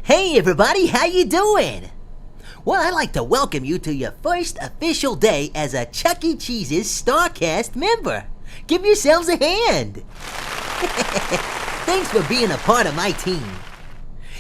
Hey everybody, how you doing? Well, I'd like to welcome you to your first official day as a Chuck E. Cheese's StarCast member. Give yourselves a hand. Thanks for being a part of my team.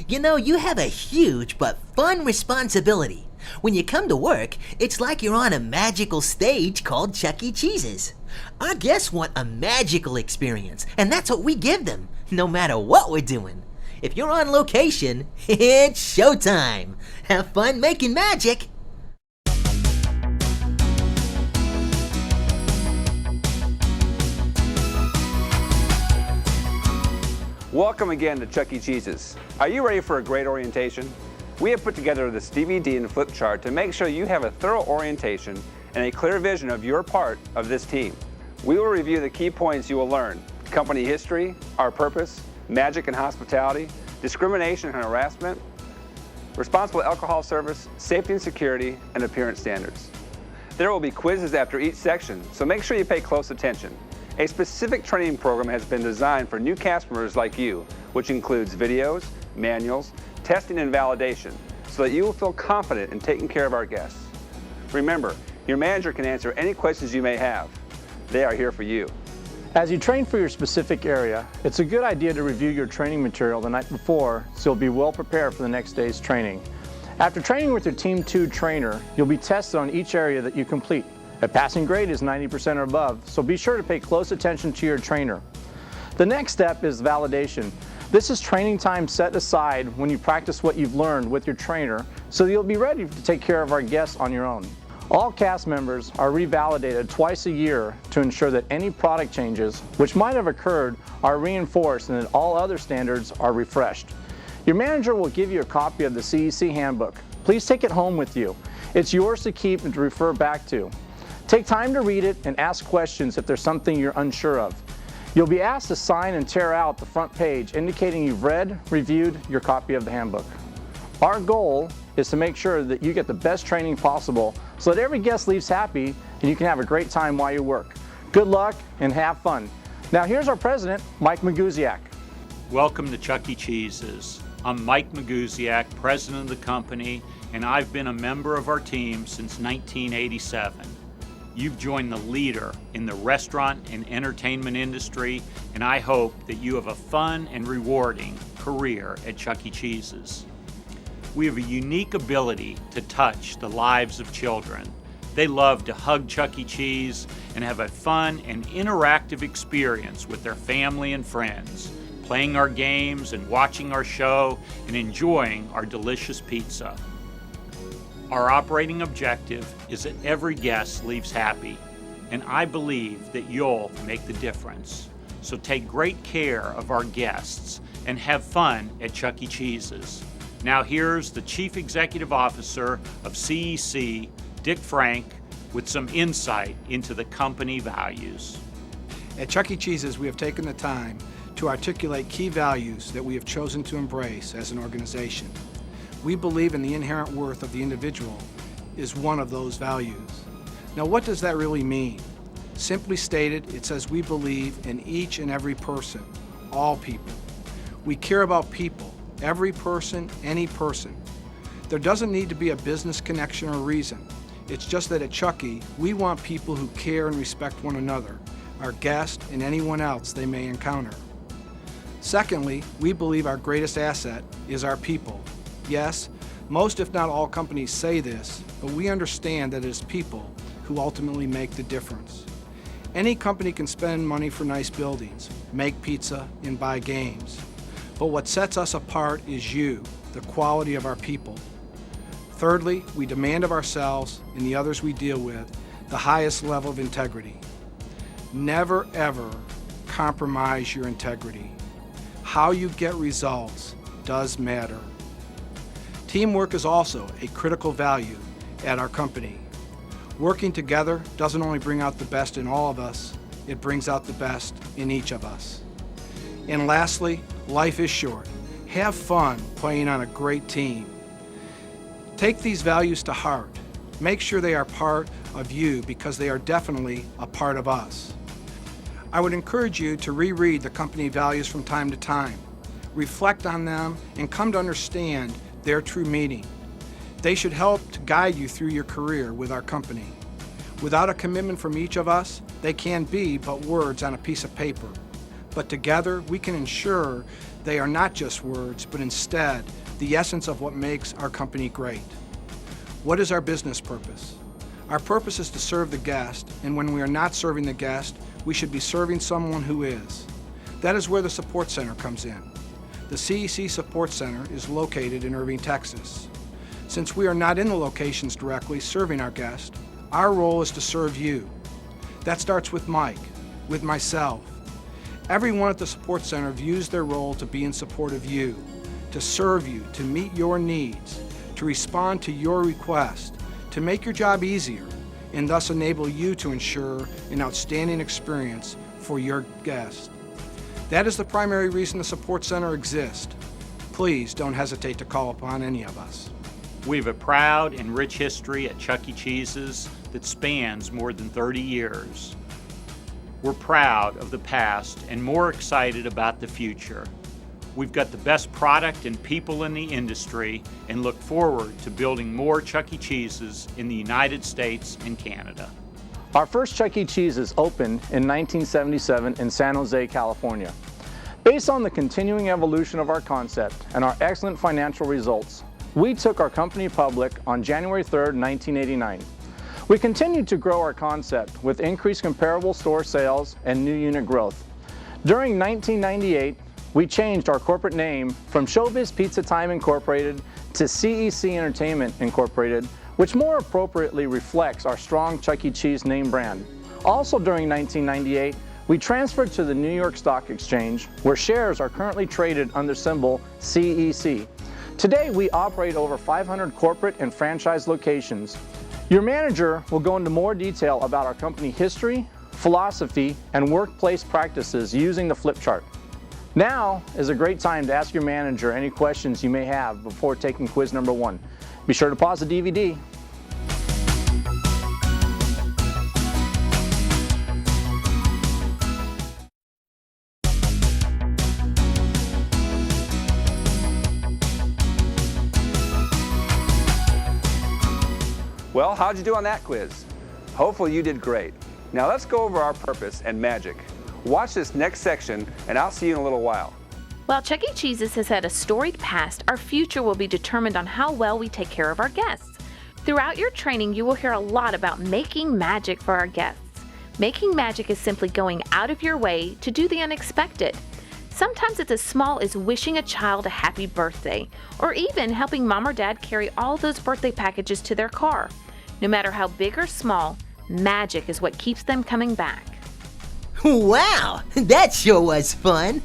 You know, you have a huge but fun responsibility. When you come to work, it's like you're on a magical stage called Chuck E. Cheese's. Our guests want a magical experience, and that's what we give them, no matter what we're doing. If you're on location, it's showtime. Have fun making magic. Welcome again to Chuck E. Cheese's. Are you ready for a great orientation? We have put together this DVD and flip chart to make sure you have a thorough orientation and a clear vision of your part of this team. We will review the key points you will learn: company history, our purpose, magic and hospitality, discrimination and harassment, responsible alcohol service, safety and security, and appearance standards. There will be quizzes after each section, so make sure you pay close attention. A specific training program has been designed for new cast members like you, which includes videos, manuals, testing and validation, so that you will feel confident in taking care of our guests. Remember, your manager can answer any questions you may have. They are here for you. As you train for your specific area, it's a good idea to review your training material the night before so you'll be well prepared for the next day's training. After training with your Team 2 trainer, you'll be tested on each area that you complete. A passing grade is 90% or above, so be sure to pay close attention to your trainer. The next step is validation. This is training time set aside when you practice what you've learned with your trainer, so you'll be ready to take care of our guests on your own. All cast members are revalidated twice a year to ensure that any product changes, which might have occurred, are reinforced and that all other standards are refreshed. Your manager will give you a copy of the CEC handbook. Please take it home with you. It's yours to keep and to refer back to. Take time to read it and ask questions if there's something you're unsure of. You'll be asked to sign and tear out the front page indicating you've read, reviewed your copy of the handbook. Our goal is to make sure that you get the best training possible so that every guest leaves happy and you can have a great time while you work. Good luck and have fun. Now here's our president, Mike Maguziak. Welcome to Chuck E. Cheese's. I'm Mike Maguziak, president of the company, and I've been a member of our team since 1987. You've joined the leader in the restaurant and entertainment industry, and I hope that you have a fun and rewarding career at Chuck E. Cheese's. We have a unique ability to touch the lives of children. They love to hug Chuck E. Cheese and have a fun and interactive experience with their family and friends, playing our games and watching our show and enjoying our delicious pizza. Our operating objective is that every guest leaves happy, and I believe that you'll make the difference. So take great care of our guests and have fun at Chuck E. Cheese's. Now here's the Chief Executive Officer of CEC, Dick Frank, with some insight into the company values. At Chuck E. Cheese's, we have taken the time to articulate key values that we have chosen to embrace as an organization. We believe in the inherent worth of the individual is one of those values. Now, what does that really mean? Simply stated, it says we believe in each and every person, all people. We care about people. Every person, any person. There doesn't need to be a business connection or reason. It's just that at Chuck E., we want people who care and respect one another, our guests, and anyone else they may encounter. Secondly, we believe our greatest asset is our people. Yes, most if not all companies say this, but we understand that it is people who ultimately make the difference. Any company can spend money for nice buildings, make pizza, and buy games. But what sets us apart is you, the quality of our people. Thirdly, we demand of ourselves and the others we deal with the highest level of integrity. Never ever compromise your integrity. How you get results does matter. Teamwork is also a critical value at our company. Working together doesn't only bring out the best in all of us, it brings out the best in each of us. And lastly, life is short. Have fun playing on a great team. Take these values to heart. Make sure they are part of you because they are definitely a part of us. I would encourage you to reread the company values from time to time. reflect on them, and come to understand their true meaning. They should help to guide you through your career with our company. Without a commitment from each of us, they can be but words on a piece of paper. But together, we can ensure they are not just words, but instead the essence of what makes our company great. What is our business purpose? Our purpose is to serve the guest, and when we are not serving the guest, we should be serving someone who is. That is where the support center comes in. The CEC Support Center is located in Irving, Texas. Since we are not in the locations directly serving our guests, our role is to serve you. That starts with Mike, with myself. Everyone at the Support Center views their role to be in support of you, to serve you, to meet your needs, to respond to your request, to make your job easier, and thus enable you to ensure an outstanding experience for your guests. That is the primary reason the Support Center exists. Please don't hesitate to call upon any of us. We have a proud and rich history at Chuck E. Cheese's that spans more than 30 years. We're proud of the past and more excited about the future. We've got the best product and people in the industry and look forward to building more Chuck E. Cheese's in the United States and Canada. Our first Chuck E. Cheese's opened in 1977 in San Jose, California. Based on the continuing evolution of our concept and our excellent financial results, we took our company public on January 3rd, 1989. We continued to grow our concept with increased comparable store sales and new unit growth. During 1998, we changed our corporate name from Showbiz Pizza Time Incorporated to CEC Entertainment Incorporated, which more appropriately reflects our strong Chuck E. Cheese name brand. Also during 1998, we transferred to the New York Stock Exchange, where shares are currently traded under symbol CEC. Today, we operate over 500 corporate and franchise locations. Your manager will go into more detail about our company history, philosophy, and workplace practices using the flip chart. Now is a great time to ask your manager any questions you may have before taking quiz number 1. Be sure to pause the DVD. Well, how'd you do on that quiz? Hopefully you did great. Now let's go over our purpose and magic. Watch this next section and I'll see you in a little while. While Chuck E. Cheese's has had a storied past, our future will be determined on how well we take care of our guests. Throughout your training, you will hear a lot about making magic for our guests. Making magic is simply going out of your way to do the unexpected. Sometimes it's as small as wishing a child a happy birthday, or even helping mom or dad carry all those birthday packages to their car. No matter how big or small, magic is what keeps them coming back. Wow, that sure was fun.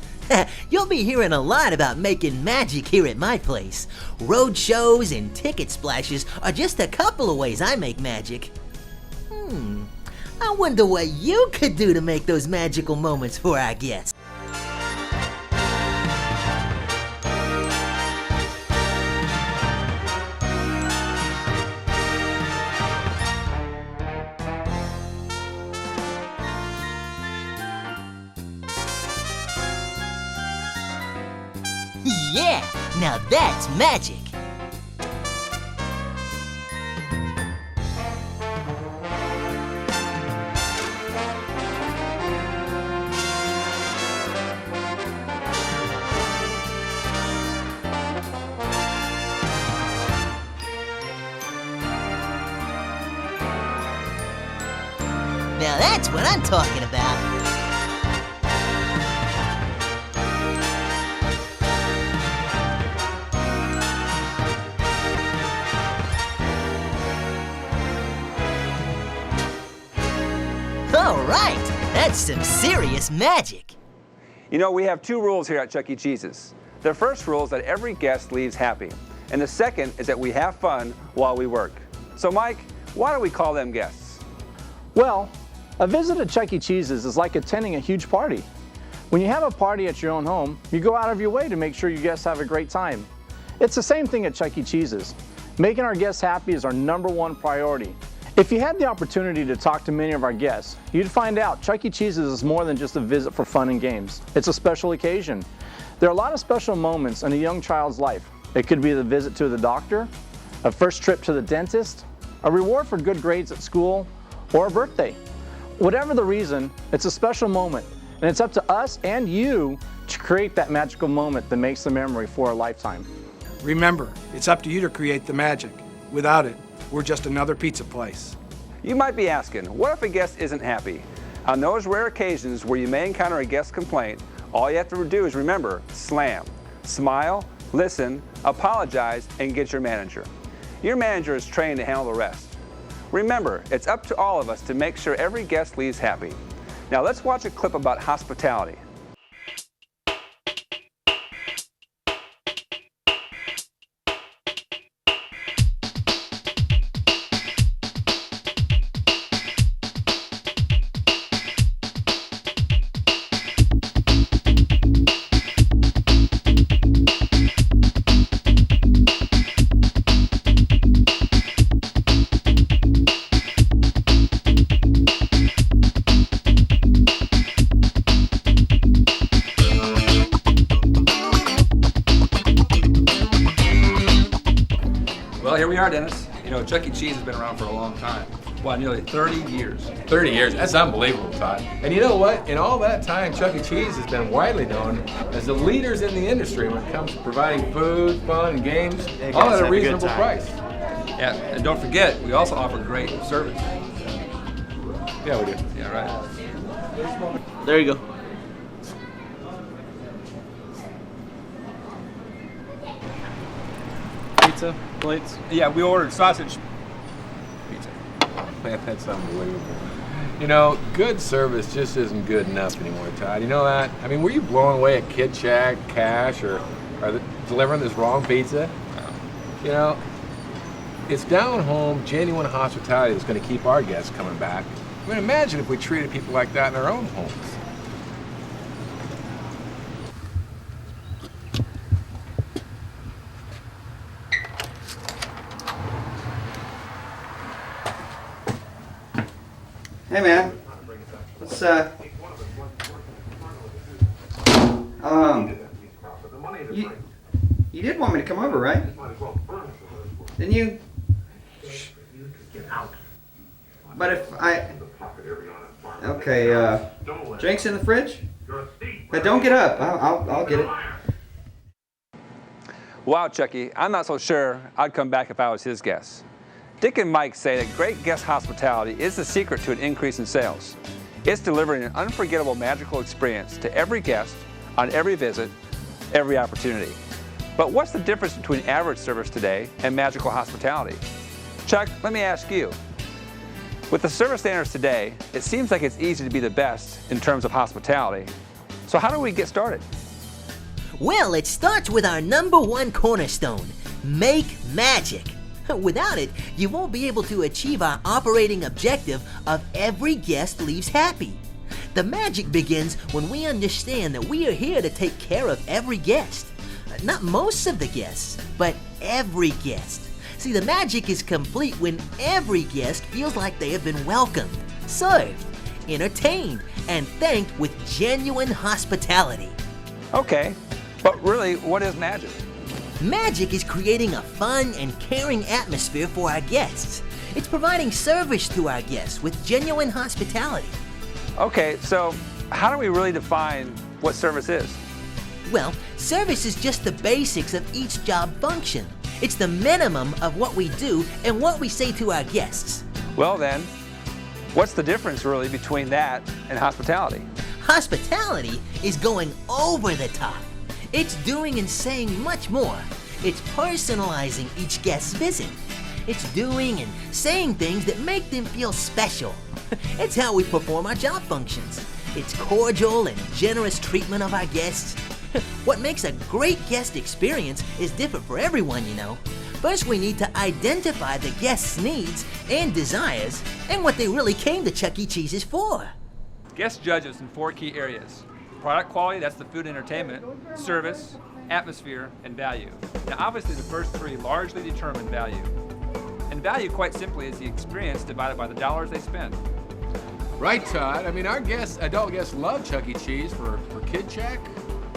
You'll be hearing a lot about making magic here at my place. Road shows and ticket splashes are just a couple of ways I make magic. I wonder what you could do to make those magical moments for our guests. Yeah, now that's magic. Now that's what I'm talking about. All right, that's some serious magic. You know, we have 2 rules here at Chuck E. Cheese's. The first rule is that every guest leaves happy, and the second is that we have fun while we work. So Mike, why don't we call them guests? Well, a visit at Chuck E. Cheese's is like attending a huge party. When you have a party at your own home, you go out of your way to make sure your guests have a great time. It's the same thing at Chuck E. Cheese's. Making our guests happy is our #1 priority. If you had the opportunity to talk to many of our guests, you'd find out Chuck E. Cheese's is more than just a visit for fun and games. It's a special occasion. There are a lot of special moments in a young child's life. It could be the visit to the doctor, a first trip to the dentist, a reward for good grades at school, or a birthday. Whatever the reason, it's a special moment, and it's up to us and you to create that magical moment that makes the memory for a lifetime. Remember, it's up to you to create the magic. Without it, we're just another pizza place. You might be asking, what if a guest isn't happy? On those rare occasions where you may encounter a guest complaint, all you have to do is remember, SLAM. Smile, listen, apologize, and get your manager. Your manager is trained to handle the rest. Remember, it's up to all of us to make sure every guest leaves happy. Now let's watch a clip about hospitality. Well, here we are, Dennis. You know, Chuck E. Cheese has been around for a long time. Wow, nearly 30 years. 30 years, that's unbelievable, Todd. And you know what? In all that time, Chuck E. Cheese has been widely known as the leaders in the industry when it comes to providing food, fun, games, all at a reasonable price. Yeah, and don't forget, we also offer great service. Yeah, we do. Yeah, right. There you go. Pizza, plates. Yeah, we ordered sausage pizza. Man, that's unbelievable. You know, good service just isn't good enough anymore, Todd. You know that? I mean, were you blowing away at Kid Shack, Cash, or delivering this wrong pizza? You know, it's down-home, genuine hospitality that's going to keep our guests coming back. I mean, imagine if we treated people like that in our own homes. Hey man, let's you did want me to come over, right? Didn't you? But if okay, drinks in the fridge? But don't get up. I'll get it. Wow, Chucky, I'm not so sure I'd come back if I was his guest. Dick and Mike say that great guest hospitality is the secret to an increase in sales. It's delivering an unforgettable, magical experience to every guest, on every visit, every opportunity. But what's the difference between average service today and magical hospitality? Chuck, let me ask you. With the service standards today, it seems like it's easy to be the best in terms of hospitality. So how do we get started? Well, it starts with our #1 cornerstone, make magic. Without it, you won't be able to achieve our operating objective of every guest leaves happy. The magic begins when we understand that we are here to take care of every guest. Not most of the guests, but every guest. See, the magic is complete when every guest feels like they have been welcomed, served, entertained, and thanked with genuine hospitality. Okay, but really, what is magic? Magic is creating a fun and caring atmosphere for our guests. It's providing service to our guests with genuine hospitality. Okay, so how do we really define what service is? Well, service is just the basics of each job function. It's the minimum of what we do and what we say to our guests. Well then, what's the difference really between that and hospitality? Hospitality is going over the top. It's doing and saying much more. It's personalizing each guest's visit. It's doing and saying things that make them feel special. It's how we perform our job functions. It's cordial and generous treatment of our guests. What makes a great guest experience is different for everyone, you know. First, we need to identify the guest's needs and desires and what they really came to Chuck E. Cheese's for. Guests judge us in 4 key areas. Product quality, that's the food and entertainment, service, atmosphere, and value. Now obviously the first 3 largely determine value. And value, quite simply, is the experience divided by the dollars they spend. Right, Todd. I mean, our adult guests love Chuck E. Cheese for Kid Shack,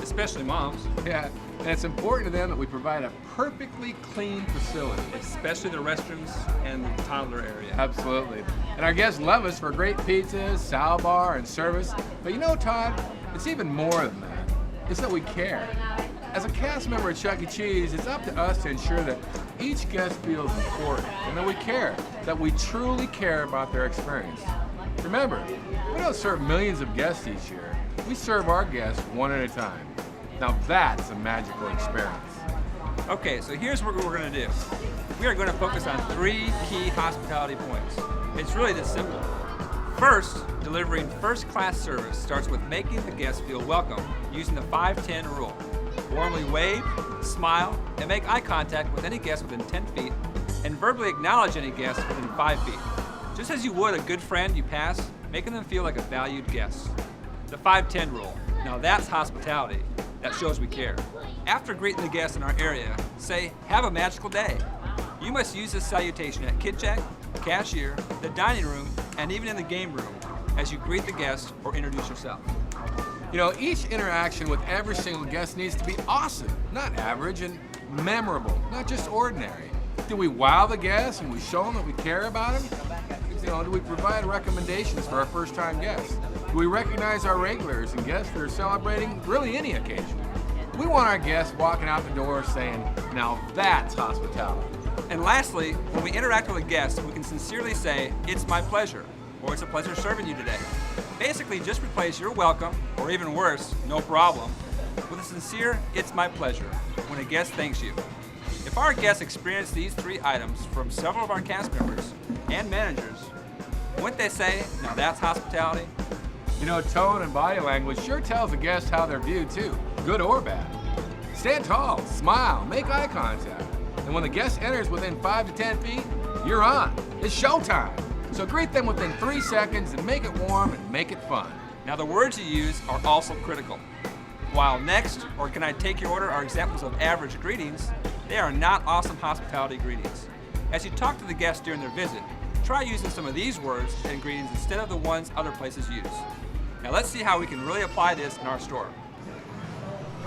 especially moms. Yeah, and it's important to them that we provide a perfectly clean facility. Especially the restrooms and the toddler area. Absolutely. And our guests love us for great pizzas, sal bar, and service. But you know, Todd, it's even more than that. It's that we care. As a cast member at Chuck E. Cheese, it's up to us to ensure that each guest feels important and that we care, that we truly care about their experience. Remember, we don't serve millions of guests each year. We serve our guests one at a time. Now that's a magical experience. Okay, so here's what we're going to do. We are going to focus on 3 key hospitality points. It's really this simple. First, delivering first-class service starts with making the guests feel welcome using the 5-10 rule. Warmly wave, smile, and make eye contact with any guest within 10 feet, and verbally acknowledge any guest within 5 feet. Just as you would a good friend you pass, making them feel like a valued guest. The 5-10 rule. Now that's hospitality. That shows we care. After greeting the guests in our area, say, "Have a magical day." You must use this salutation at kid check, cashier, the dining room, and even in the game room as you greet the guest or introduce yourself. You know, each interaction with every single guest needs to be awesome, not average, and memorable, not just ordinary. Do we wow the guests and we show them that we care about them? You know, do we provide recommendations for our first-time guests? Do we recognize our regulars and guests that are celebrating really any occasion? We want our guests walking out the door saying, "Now that's hospitality." And lastly, when we interact with a guest, we can sincerely say, "It's my pleasure," or "It's a pleasure serving you today." Basically, just replace "You're welcome," or even worse, "No problem," with a sincere "It's my pleasure" when a guest thanks you. If our guests experience these 3 items from several of our cast members and managers, wouldn't they say, "Now that's hospitality"? You know, tone and body language sure tells a guest how they're viewed too, good or bad. Stand tall, smile, make eye contact. And when the guest enters within 5 to 10 feet, you're on. It's showtime. So greet them within 3 seconds and make it warm and make it fun. Now the words you use are also critical. While "next" or "can I take your order" are examples of average greetings, they are not awesome hospitality greetings. As you talk to the guests during their visit, try using some of these words and greetings instead of the ones other places use. Now let's see how we can really apply this in our store.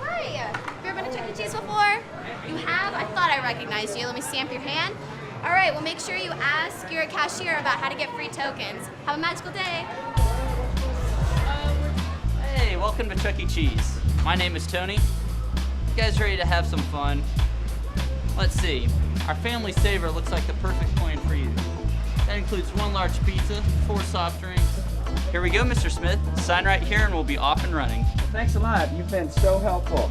Hi, have you ever been to Chuck E. Cheese before? You have? I thought I recognized you. Let me stamp your hand. All right, well make sure you ask your cashier about how to get free tokens. Have a magical day. Hey, welcome to Chuck E. Cheese. My name is Tony. You guys ready to have some fun? Let's see. Our family saver looks like the perfect coin for you. That includes 1 large pizza, 4 soft drinks. Here we go, Mr. Smith. Sign right here and we'll be off and running. Thanks a lot. You've been so helpful.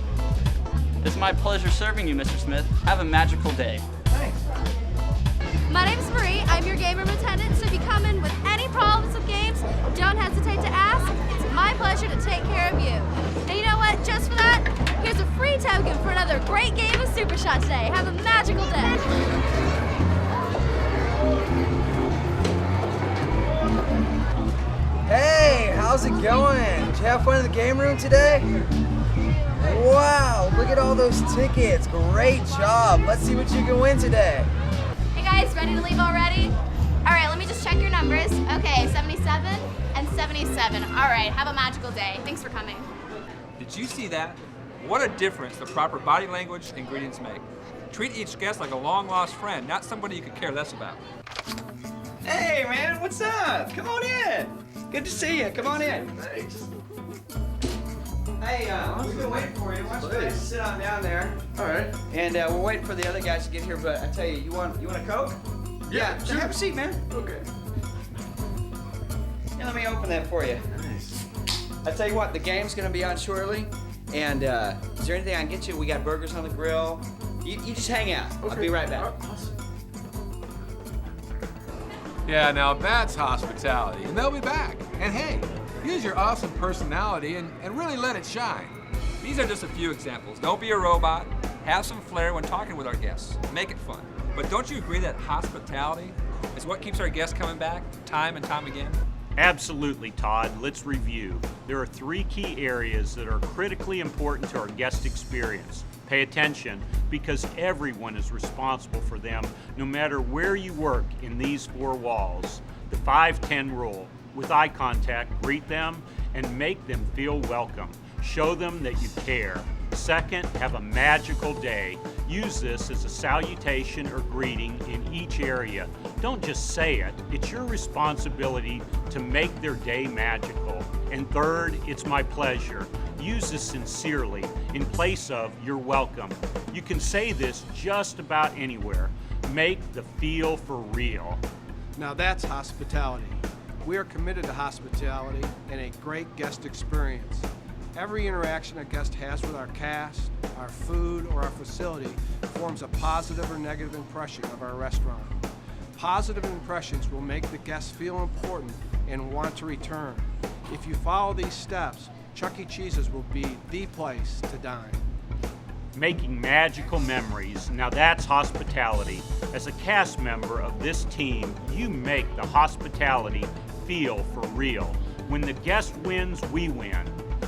It's my pleasure serving you, Mr. Smith. Have a magical day. Thanks. My name's Marie. I'm your game room attendant, so if you come in with any problems with games, don't hesitate to ask. It's my pleasure to take care of you. And you know what? Just for that, here's a free token for another great game of Super Shot today. Have a magical day. Hey, how's it going? Did you have fun in the game room today? Wow, look at all those tickets. Great job. Let's see what you can win today. Hey guys, ready to leave already? All right, let me just check your numbers. Okay, 77 and 77. All right, have a magical day. Thanks for coming. Did you see that? What a difference the proper body language and greetings make. Treat each guest like a long-lost friend, not somebody you could care less about. Hey, man, what's up? Come on in. Good to see you. Come on in. Thanks. Hey, we've been waiting for you. Why don't you guys sit on down there? All right. And we're waiting for the other guys to get here. But I tell you, you want a Coke? Yeah, sure. Have a seat, man. Okay. Yeah, let me open that for you. Nice. I tell you what, the game's gonna be on shortly. And is there anything I can get you? We got burgers on the grill. You just hang out. Okay. I'll be right back. Awesome. Yeah, now that's hospitality, and they'll be back. And hey, use your awesome personality and really let it shine. These are just a few examples. Don't be a robot. Have some flair when talking with our guests. Make it fun. But don't you agree that hospitality is what keeps our guests coming back time and time again? Absolutely, Todd. Let's review. There are 3 key areas that are critically important to our guest experience. Pay attention, because everyone is responsible for them, no matter where you work in these 4 walls. The 5-10 rule. With eye contact, greet them and make them feel welcome. Show them that you care. Second, have a magical day. Use this as a salutation or greeting in each area. Don't just say it. It's your responsibility to make their day magical. And third, it's my pleasure. Use this sincerely in place of you're welcome. You can say this just about anywhere. Make the feel for real. Now that's hospitality. We are committed to hospitality and a great guest experience. Every interaction a guest has with our cast, our food, or our facility forms a positive or negative impression of our restaurant. Positive impressions will make the guests feel important and want to return. If you follow these steps, Chuck E. Cheese's will be the place to dine. Making magical memories. Now that's hospitality. As a cast member of this team, you make the hospitality feel for real. When the guest wins, we win.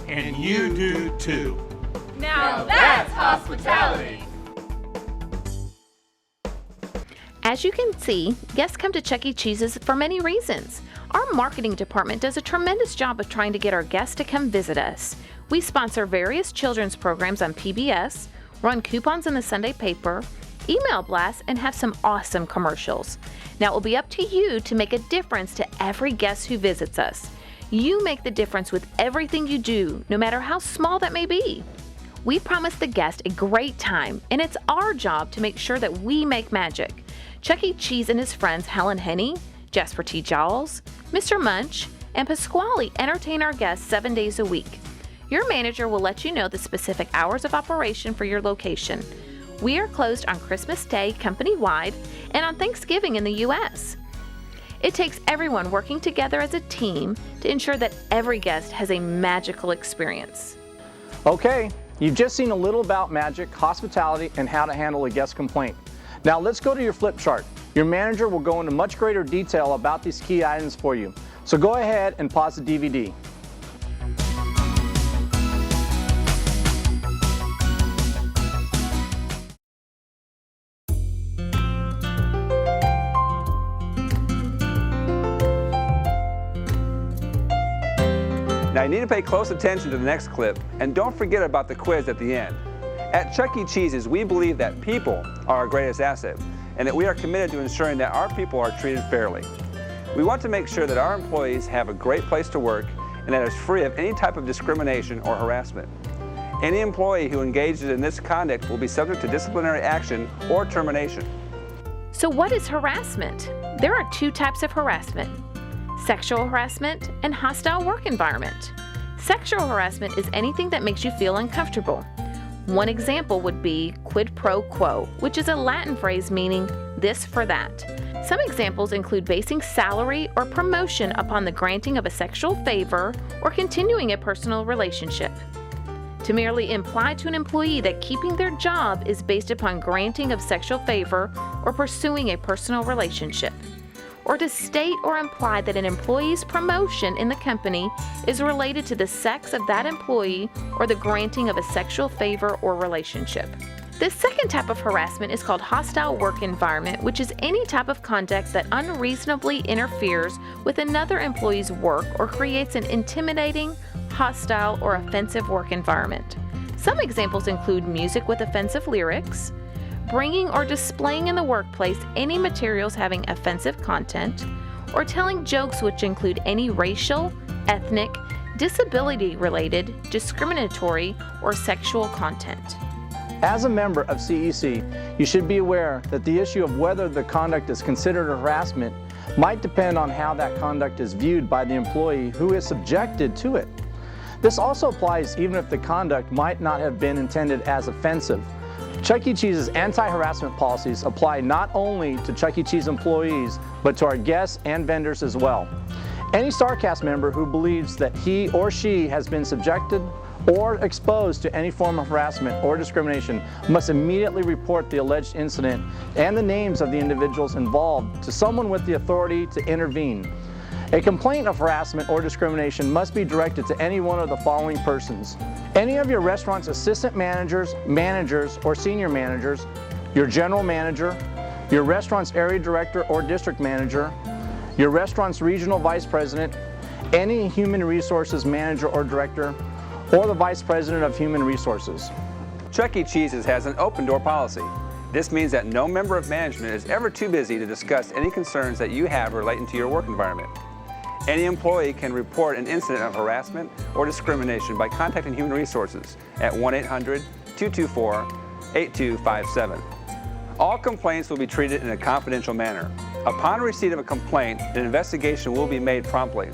And you do too. Now that's hospitality. As you can see, guests come to Chuck E. Cheese's for many reasons. Our marketing department does a tremendous job of trying to get our guests to come visit us. We sponsor various children's programs on PBS, run coupons in the Sunday paper, email blasts, and have some awesome commercials. Now it will be up to you to make a difference to every guest who visits us. You make the difference with everything you do, no matter how small that may be. We promise the guest a great time, and it's our job to make sure that we make magic. Chuck E. Cheese and his friends Helen Henney, Jasper T. Jowls, Mr. Munch, and Pasquale entertain our guests 7 days a week. Your manager will let you know the specific hours of operation for your location. We are closed on Christmas Day company-wide and on Thanksgiving in the U.S. It takes everyone working together as a team to ensure that every guest has a magical experience. Okay, you've just seen a little about magic, hospitality, and how to handle a guest complaint. Now let's go to your flip chart. Your manager will go into much greater detail about these key items for you. So go ahead and pause the DVD. Now you need to pay close attention to the next clip, and don't forget about the quiz at the end. At Chuck E. Cheese's, we believe that people are our greatest asset, and that we are committed to ensuring that our people are treated fairly. We want to make sure that our employees have a great place to work and that it's free of any type of discrimination or harassment. Any employee who engages in this conduct will be subject to disciplinary action or termination. So what is harassment? There are two types of harassment: sexual harassment and hostile work environment. Sexual harassment is anything that makes you feel uncomfortable. One example would be quid pro quo, which is a Latin phrase meaning this for that. Some examples include basing salary or promotion upon the granting of a sexual favor or continuing a personal relationship. To merely imply to an employee that keeping their job is based upon granting of sexual favor or pursuing a personal relationship. Or to state or imply that an employee's promotion in the company is related to the sex of that employee or the granting of a sexual favor or relationship. The second type of harassment is called hostile work environment, which is any type of conduct that unreasonably interferes with another employee's work or creates an intimidating, hostile, or offensive work environment. Some examples include music with offensive lyrics, bringing or displaying in the workplace any materials having offensive content, or telling jokes which include any racial, ethnic, disability-related, discriminatory, or sexual content. As a member of CEC, you should be aware that the issue of whether the conduct is considered harassment might depend on how that conduct is viewed by the employee who is subjected to it. This also applies even if the conduct might not have been intended as offensive. Chuck E. Cheese's anti-harassment policies apply not only to Chuck E. Cheese employees, but to our guests and vendors as well. Any StarCast member who believes that he or she has been subjected or exposed to any form of harassment or discrimination must immediately report the alleged incident and the names of the individuals involved to someone with the authority to intervene. A complaint of harassment or discrimination must be directed to any one of the following persons: any of your restaurant's assistant managers, or senior managers, your general manager, your restaurant's area director or district manager, your restaurant's regional vice president, any human resources manager or director, or the Vice President of Human Resources. Chuck E. Cheese's has an open door policy. This means that no member of management is ever too busy to discuss any concerns that you have relating to your work environment. Any employee can report an incident of harassment or discrimination by contacting Human Resources at 1-800-224-8257. All complaints will be treated in a confidential manner. Upon receipt of a complaint, an investigation will be made promptly.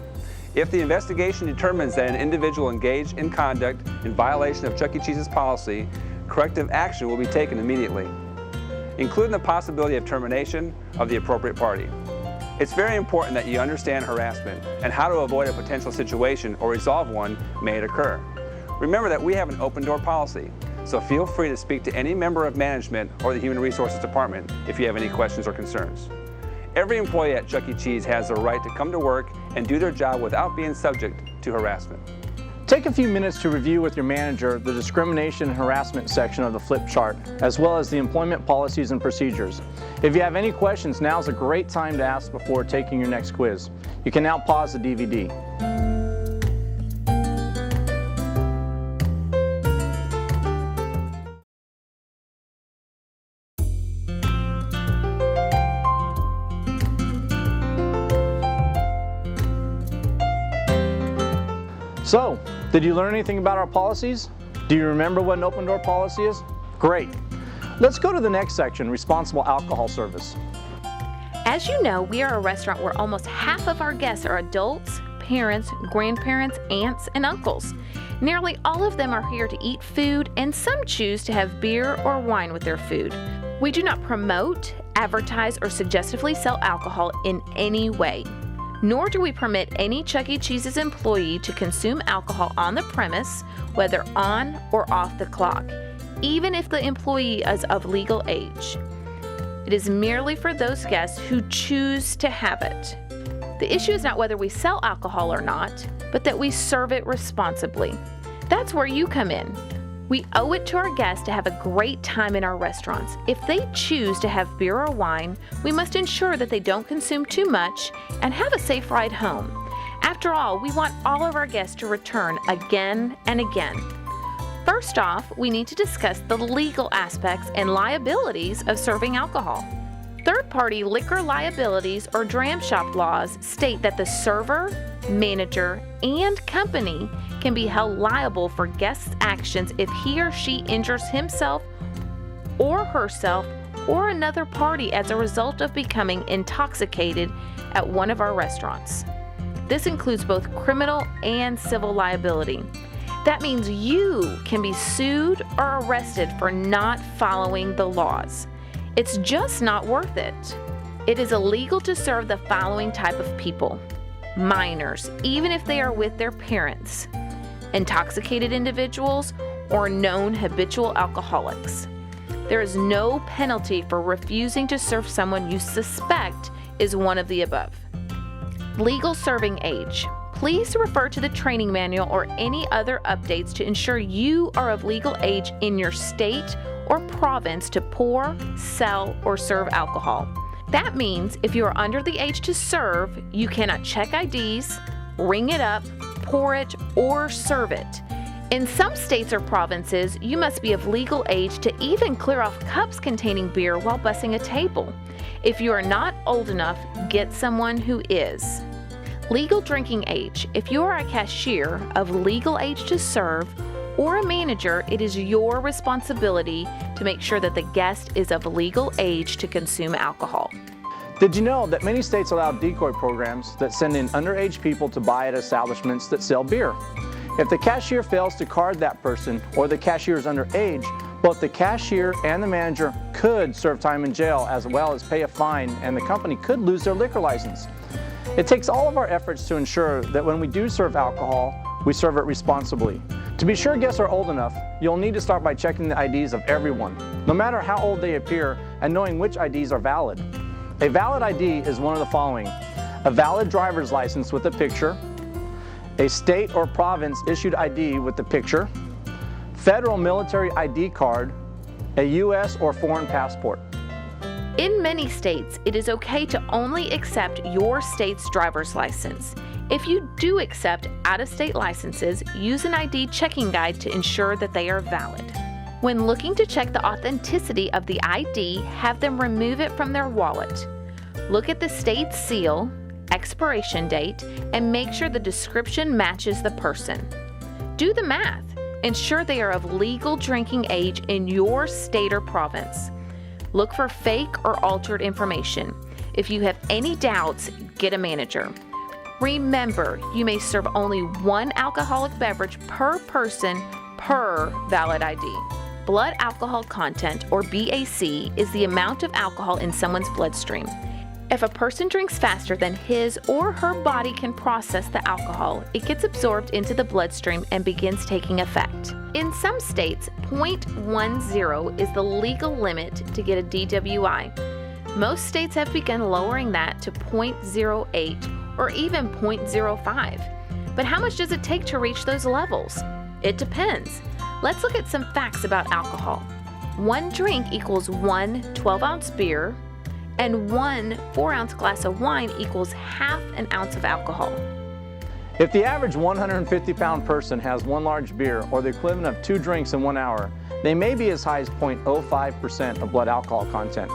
If the investigation determines that an individual engaged in conduct in violation of Chuck E. Cheese's policy, corrective action will be taken immediately, including the possibility of termination of the appropriate party. It's very important that you understand harassment and how to avoid a potential situation or resolve one may it occur. Remember that we have an open door policy, so feel free to speak to any member of management or the Human Resources Department if you have any questions or concerns. Every employee at Chuck E. Cheese has the right to come to work and do their job without being subject to harassment. Take a few minutes to review with your manager the discrimination and harassment section of the flip chart, as well as the employment policies and procedures. If you have any questions, now's a great time to ask before taking your next quiz. You can now pause the DVD. So, did you learn anything about our policies? Do you remember what an open door policy is? Great. Let's go to the next section, responsible alcohol service. As you know, we are a restaurant where almost half of our guests are adults, parents, grandparents, aunts, and uncles. Nearly all of them are here to eat food, and some choose to have beer or wine with their food. We do not promote, advertise, or suggestively sell alcohol in any way. Nor do we permit any Chuck E. Cheese's employee to consume alcohol on the premise, whether on or off the clock, even if the employee is of legal age. It is merely for those guests who choose to have it. The issue is not whether we sell alcohol or not, but that we serve it responsibly. That's where you come in. We owe it to our guests to have a great time in our restaurants. If they choose to have beer or wine, we must ensure that they don't consume too much and have a safe ride home. After all, we want all of our guests to return again and again. First off, we need to discuss the legal aspects and liabilities of serving alcohol. Third-party liquor liabilities or dram shop laws state that the server, manager, and company can be held liable for guests' actions if he or she injures himself or herself or another party as a result of becoming intoxicated at one of our restaurants. This includes both criminal and civil liability. That means you can be sued or arrested for not following the laws. It's just not worth it. It is illegal to serve the following type of people: minors, even if they are with their parents, intoxicated individuals, or known habitual alcoholics. There is no penalty for refusing to serve someone you suspect is one of the above. Legal serving age. Please refer to the training manual or any other updates to ensure you are of legal age in your state or province to pour, sell, or serve alcohol. That means if you are under the age to serve, you cannot check IDs, ring it up, pour it, or serve it. In some states or provinces, you must be of legal age to even clear off cups containing beer while bussing a table. If you are not old enough, get someone who is. Legal drinking age. If you are a cashier of legal age to serve or a manager, it is your responsibility to make sure that the guest is of legal age to consume alcohol. Did you know that many states allow decoy programs that send in underage people to buy at establishments that sell beer? If the cashier fails to card that person or the cashier is underage, both the cashier and the manager could serve time in jail as well as pay a fine, and the company could lose their liquor license. It takes all of our efforts to ensure that when we do serve alcohol, we serve it responsibly. To be sure guests are old enough, you'll need to start by checking the IDs of everyone, no matter how old they appear, and knowing which IDs are valid. A valid ID is one of the following: a valid driver's license with a picture, a state or province issued ID with the picture, federal military ID card, a U.S. or foreign passport. In many states, it is okay to only accept your state's driver's license. If you do accept out-of-state licenses, use an ID checking guide to ensure that they are valid. When looking to check the authenticity of the ID, have them remove it from their wallet. Look at the state seal, expiration date, and make sure the description matches the person. Do the math. Ensure they are of legal drinking age in your state or province. Look for fake or altered information. If you have any doubts, get a manager. Remember, you may serve only one alcoholic beverage per person per valid ID. Blood alcohol content, or BAC, is the amount of alcohol in someone's bloodstream. If a person drinks faster than his or her body can process the alcohol, it gets absorbed into the bloodstream and begins taking effect. In some states, 0.10 is the legal limit to get a DWI. Most states have begun lowering that to 0.08 or even 0.05. But how much does it take to reach those levels? It depends. Let's look at some facts about alcohol. One drink equals one 12-ounce beer, and one 4-ounce glass of wine equals half an ounce of alcohol. If the average 150-pound person has one large beer or the equivalent of 2 drinks in 1 hour, they may be as high as 0.05% of blood alcohol content.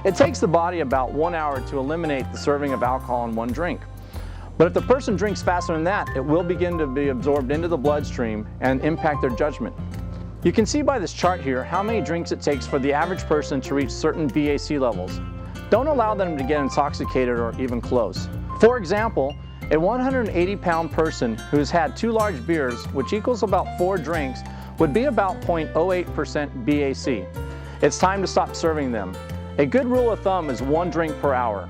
It takes the body about 1 hour to eliminate the serving of alcohol in one drink. But if the person drinks faster than that, it will begin to be absorbed into the bloodstream and impact their judgment. You can see by this chart here how many drinks it takes for the average person to reach certain BAC levels. Don't allow them to get intoxicated or even close. For example, a 180-pound person who's had 2 large beers, which equals about 4 drinks, would be about 0.08% BAC. It's time to stop serving them. A good rule of thumb is 1 drink per hour.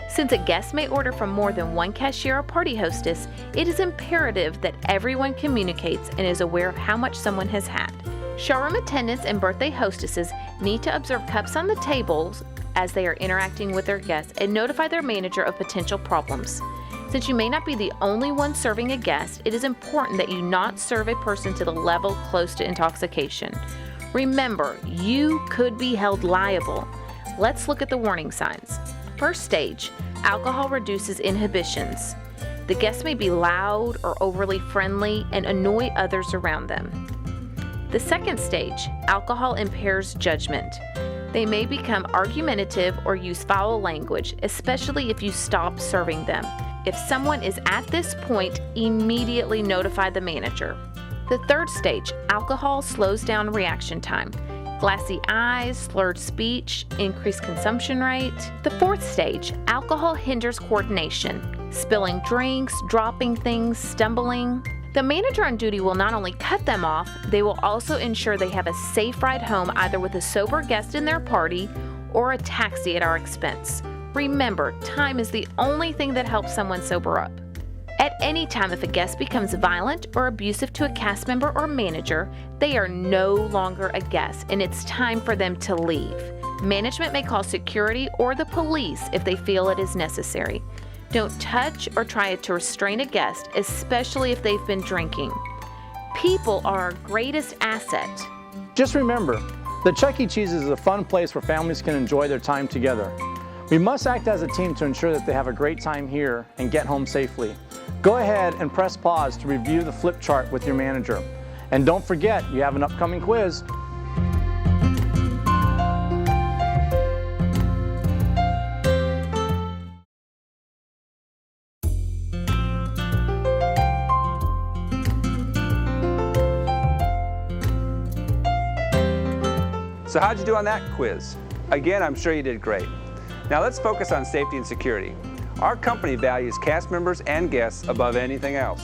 Since a guest may order from more than one cashier or party hostess, it is imperative that everyone communicates and is aware of how much someone has had. Showroom attendants and birthday hostesses need to observe cups on the tables as they are interacting with their guests and notify their manager of potential problems. Since you may not be the only one serving a guest, it is important that you not serve a person to the level close to intoxication. Remember, you could be held liable. Let's look at the warning signs. First stage, alcohol reduces inhibitions. The guest may be loud or overly friendly and annoy others around them. The second stage, alcohol impairs judgment. They may become argumentative or use foul language, especially if you stop serving them. If someone is at this point, immediately notify the manager. The third stage, alcohol slows down reaction time. Glassy eyes, slurred speech, increased consumption rate. The fourth stage, alcohol hinders coordination. Spilling drinks, dropping things, stumbling. The manager on duty will not only cut them off, they will also ensure they have a safe ride home either with a sober guest in their party or a taxi at our expense. Remember, time is the only thing that helps someone sober up. At any time, if a guest becomes violent or abusive to a cast member or manager, they are no longer a guest and it's time for them to leave. Management may call security or the police if they feel it is necessary. Don't touch or try to restrain a guest, especially if they've been drinking. People are our greatest asset. Just remember, the Chuck E. Cheese is a fun place where families can enjoy their time together. We must act as a team to ensure that they have a great time here and get home safely. Go ahead and press pause to review the flip chart with your manager. And don't forget, you have an upcoming quiz. So how'd you do on that quiz? Again, I'm sure you did great. Now let's focus on safety and security. Our company values cast members and guests above anything else.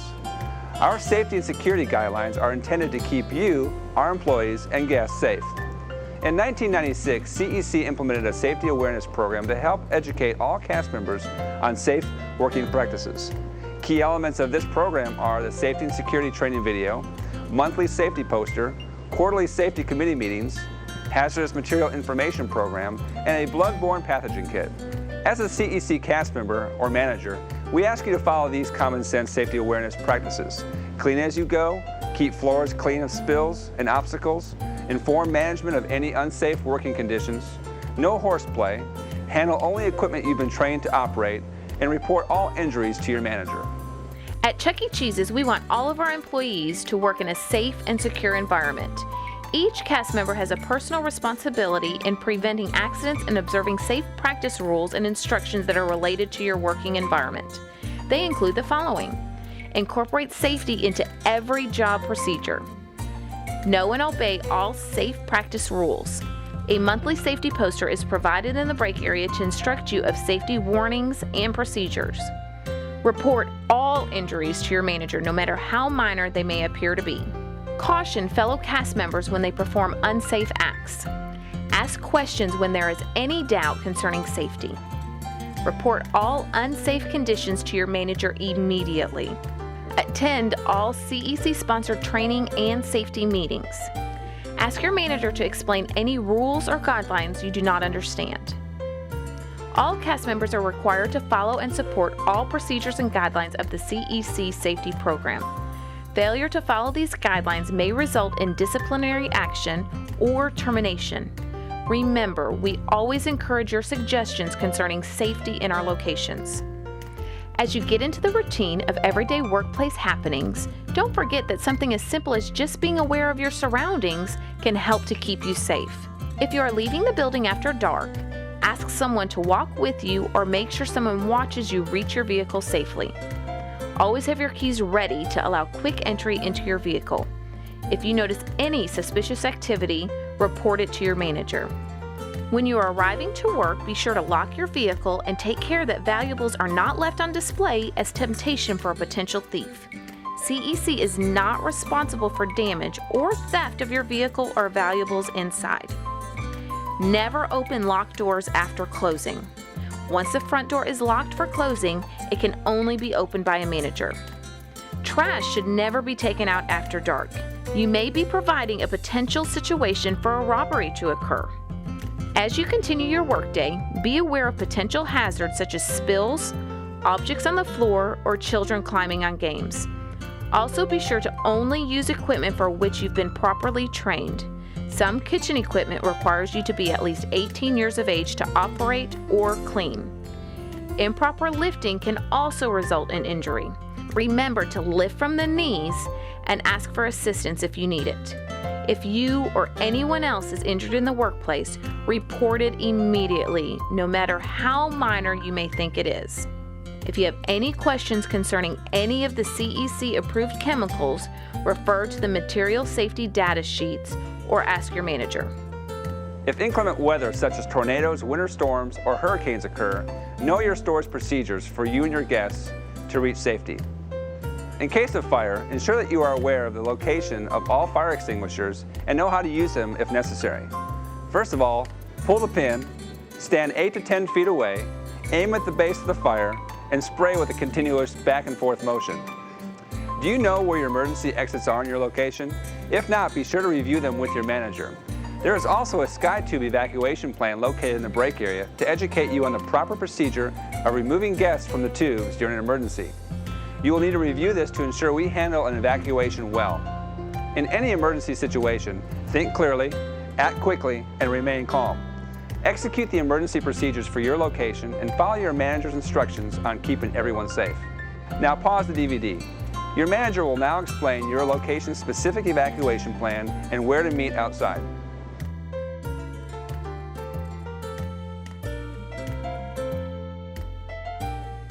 Our safety and security guidelines are intended to keep you, our employees, and guests safe. In 1996, CEC implemented a safety awareness program to help educate all cast members on safe working practices. Key elements of this program are the safety and security training video, monthly safety poster, quarterly safety committee meetings, hazardous material information program, and a bloodborne pathogen kit. As a CEC cast member or manager, we ask you to follow these common sense safety awareness practices. Clean as you go, keep floors clean of spills and obstacles, inform management of any unsafe working conditions, no horseplay, handle only equipment you've been trained to operate, and report all injuries to your manager. At Chuck E. Cheese's, we want all of our employees to work in a safe and secure environment. Each cast member has a personal responsibility in preventing accidents and observing safe practice rules and instructions that are related to your working environment. They include the following: incorporate safety into every job procedure. Know and obey all safe practice rules. A monthly safety poster is provided in the break area to instruct you of safety warnings and procedures. Report all injuries to your manager, no matter how minor they may appear to be. Caution fellow cast members when they perform unsafe acts. Ask questions when there is any doubt concerning safety. Report all unsafe conditions to your manager immediately. Attend all CEC-sponsored training and safety meetings. Ask your manager to explain any rules or guidelines you do not understand. All cast members are required to follow and support all procedures and guidelines of the CEC safety program. Failure to follow these guidelines may result in disciplinary action or termination. Remember, we always encourage your suggestions concerning safety in our locations. As you get into the routine of everyday workplace happenings, don't forget that something as simple as just being aware of your surroundings can help to keep you safe. If you are leaving the building after dark, ask someone to walk with you or make sure someone watches you reach your vehicle safely. Always have your keys ready to allow quick entry into your vehicle. If you notice any suspicious activity, report it to your manager. When you are arriving to work, be sure to lock your vehicle and take care that valuables are not left on display as temptation for a potential thief. CEC is not responsible for damage or theft of your vehicle or valuables inside. Never open locked doors after closing. Once the front door is locked for closing, it can only be opened by a manager. Trash should never be taken out after dark. You may be providing a potential situation for a robbery to occur. As you continue your workday, be aware of potential hazards such as spills, objects on the floor, or children climbing on games. Also be sure to only use equipment for which you've been properly trained. Some kitchen equipment requires you to be at least 18 years of age to operate or clean. Improper lifting can also result in injury. Remember to lift from the knees and ask for assistance if you need it. If you or anyone else is injured in the workplace, report it immediately, no matter how minor you may think it is. If you have any questions concerning any of the CEC-approved chemicals, refer to the material safety data sheets or ask your manager. If inclement weather such as tornadoes, winter storms, or hurricanes occur, know your store's procedures for you and your guests to reach safety. In case of fire, ensure that you are aware of the location of all fire extinguishers and know how to use them if necessary. First of all, pull the pin, stand 8 to 10 feet away, aim at the base of the fire, and spray with a continuous back and forth motion. Do you know where your emergency exits are in your location? If not, be sure to review them with your manager. There is also a sky tube evacuation plan located in the break area to educate you on the proper procedure of removing guests from the tubes during an emergency. You will need to review this to ensure we handle an evacuation well. In any emergency situation, think clearly, act quickly, and remain calm. Execute the emergency procedures for your location and follow your manager's instructions on keeping everyone safe. Now pause the DVD. Your manager will now explain your location's specific evacuation plan and where to meet outside.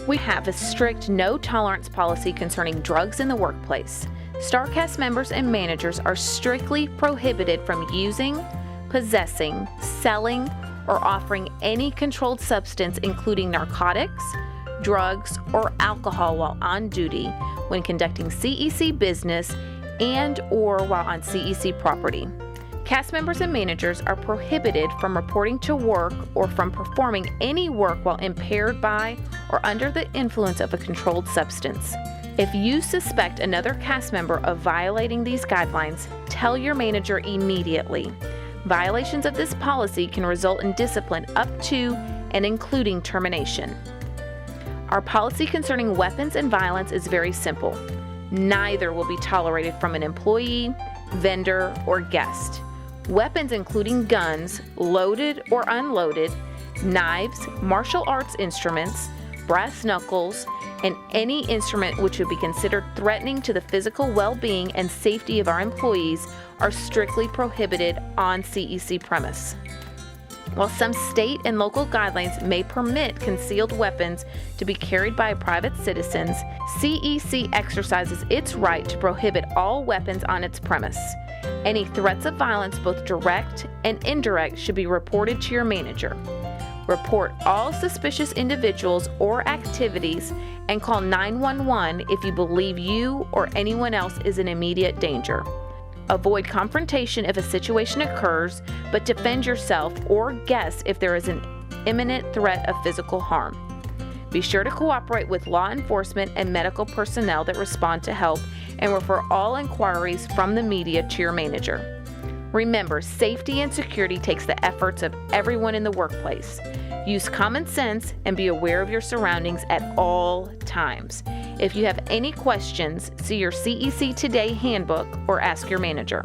We have a strict no-tolerance policy concerning drugs in the workplace. StarCast members and managers are strictly prohibited from using, possessing, selling, or offering any controlled substance including narcotics, drugs, or alcohol while on duty when conducting CEC business and/or while on CEC property. Cast members and managers are prohibited from reporting to work or from performing any work while impaired by or under the influence of a controlled substance. If you suspect another cast member of violating these guidelines, tell your manager immediately. Violations of this policy can result in discipline up to and including termination. Our policy concerning weapons and violence is very simple. Neither will be tolerated from an employee, vendor, or guest. Weapons including guns, loaded or unloaded, knives, martial arts instruments, brass knuckles, and any instrument which would be considered threatening to the physical well-being and safety of our employees are strictly prohibited on CEC premise. While some state and local guidelines may permit concealed weapons to be carried by private citizens, CEC exercises its right to prohibit all weapons on its premise. Any threats of violence, both direct and indirect, should be reported to your manager. Report all suspicious individuals or activities and call 911 if you believe you or anyone else is in immediate danger. Avoid confrontation if a situation occurs, but defend yourself or guests if there is an imminent threat of physical harm. Be sure to cooperate with law enforcement and medical personnel that respond to help, and refer all inquiries from the media to your manager. Remember, safety and security takes the efforts of everyone in the workplace. Use common sense and be aware of your surroundings at all times. If you have any questions, see your CEC Today handbook or ask your manager.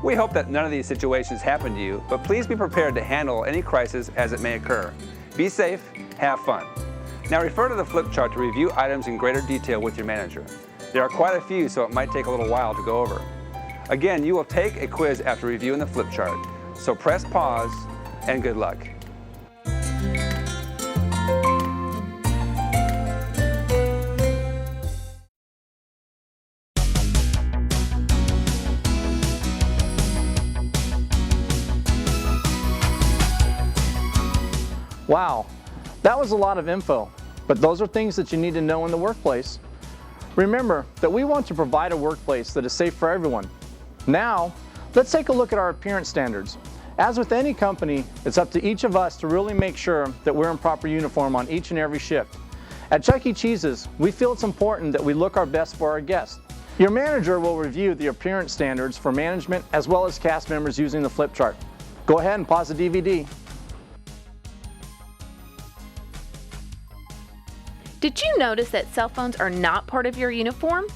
We hope that none of these situations happen to you, but please be prepared to handle any crisis as it may occur. Be safe, have fun. Now refer to the flip chart to review items in greater detail with your manager. There are quite a few, so it might take a little while to go over. Again, you will take a quiz after reviewing the flip chart, so press pause and good luck. Wow, that was a lot of info, but those are things that you need to know in the workplace. Remember that we want to provide a workplace that is safe for everyone. Now, let's take a look at our appearance standards. As with any company, it's up to each of us to really make sure that we're in proper uniform on each and every shift. At Chuck E. Cheese's, we feel it's important that we look our best for our guests. Your manager will review the appearance standards for management as well as cast members using the flip chart. Go ahead and pause the DVD. Did you notice that cell phones are not part of your uniform?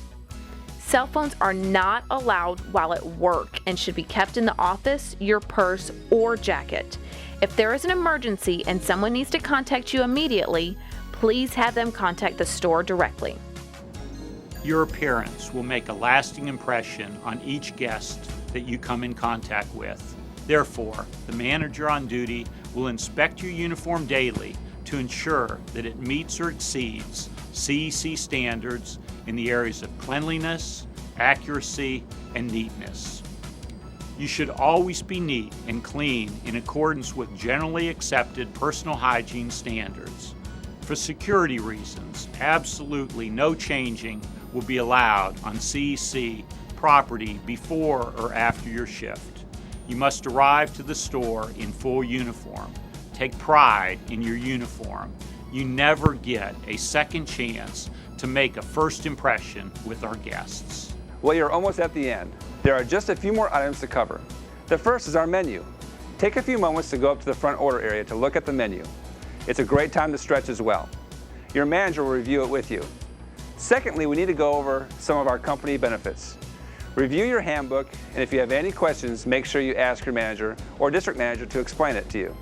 Cell phones are not allowed while at work and should be kept in the office, your purse, or jacket. If there is an emergency and someone needs to contact you immediately, please have them contact the store directly. Your appearance will make a lasting impression on each guest that you come in contact with. Therefore, the manager on duty will inspect your uniform daily to ensure that it meets or exceeds CEC standards in the areas of cleanliness, accuracy, and neatness. You should always be neat and clean in accordance with generally accepted personal hygiene standards. For security reasons, absolutely no changing will be allowed on CEC property before or after your shift. You must arrive to the store in full uniform. Take pride in your uniform. You never get a second chance to make a first impression with our guests. Well, you're almost at the end. There are just a few more items to cover. The first is our menu. Take a few moments to go up to the front order area to look at the menu. It's a great time to stretch as well. Your manager will review it with you. Secondly, we need to go over some of our company benefits. Review your handbook, and if you have any questions, make sure you ask your manager or district manager to explain it to you.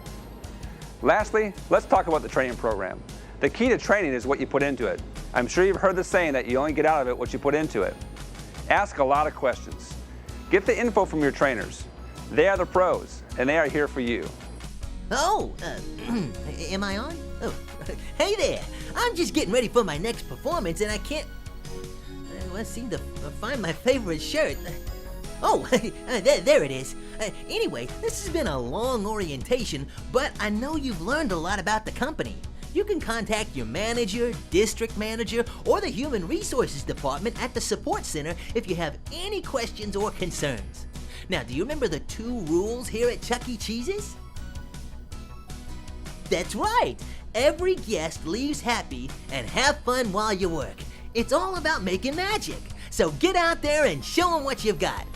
Lastly, let's talk about the training program. The key to training is what you put into it. I'm sure you've heard the saying that you only get out of it what you put into it. Ask a lot of questions. Get the info from your trainers. They are the pros, and they are here for you. Oh, am I on? Oh, hey there. I'm just getting ready for my next performance and I can't seem to find my favorite shirt. Oh, there it is. Anyway, this has been a long orientation, but I know you've learned a lot about the company. You can contact your manager, district manager, or the Human Resources Department at the Support Center if you have any questions or concerns. Now, do you remember the 2 rules here at Chuck E. Cheese's? That's right! Every guest leaves happy and have fun while you work. It's all about making magic. So get out there and show them what you've got.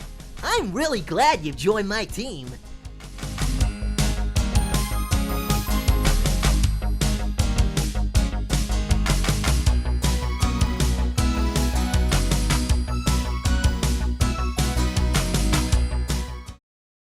I'm really glad you've joined my team.